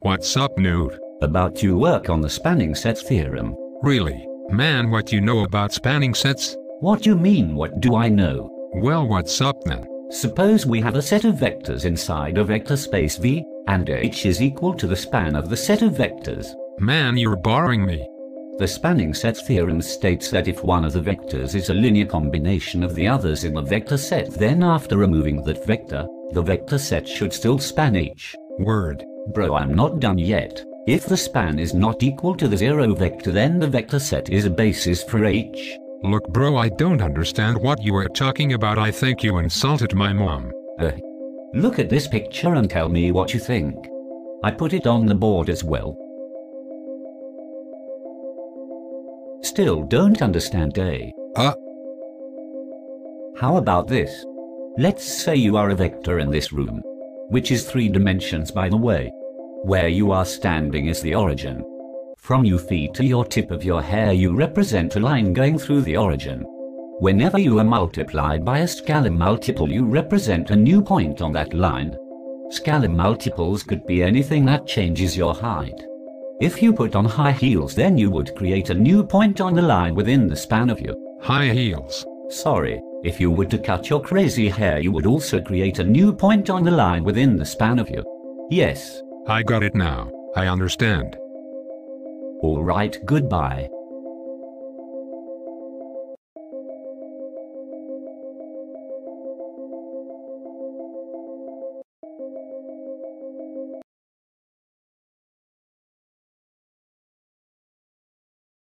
What's up, Newt? About to work on the spanning set theorem. Really? Man, what you know about spanning sets? What do you mean, what do I know? Well, what's up then? Suppose we have a set of vectors inside a vector space V, and H is equal to the span of the set of vectors. Man, you're boring me. The spanning set theorem states that if one of the vectors is a linear combination of the others in the vector set, then after removing that vector, the vector set should still span H. Word. Bro, I'm not done yet. If the span is not equal to the zero vector, then the vector set is a basis for H. Look, bro, I don't understand what you are talking about. I think you insulted my mom. Look at this picture and tell me what you think. I put it on the board as well. Still don't understand, eh? How about this? Let's say you are a vector in this room, which is 3 dimensions by the way. Where you are standing is the origin. From your feet to your tip of your hair you represent a line going through the origin. Whenever you are multiplied by a scalar multiple you represent a new point on that line. Scalar multiples could be anything that changes your height. If you put on high heels, then you would create a new point on the line within the span of your high heels. Sorry, if you were to cut your crazy hair you would also create a new point on the line within the span of your... Yes. I got it now. I understand. Alright, goodbye.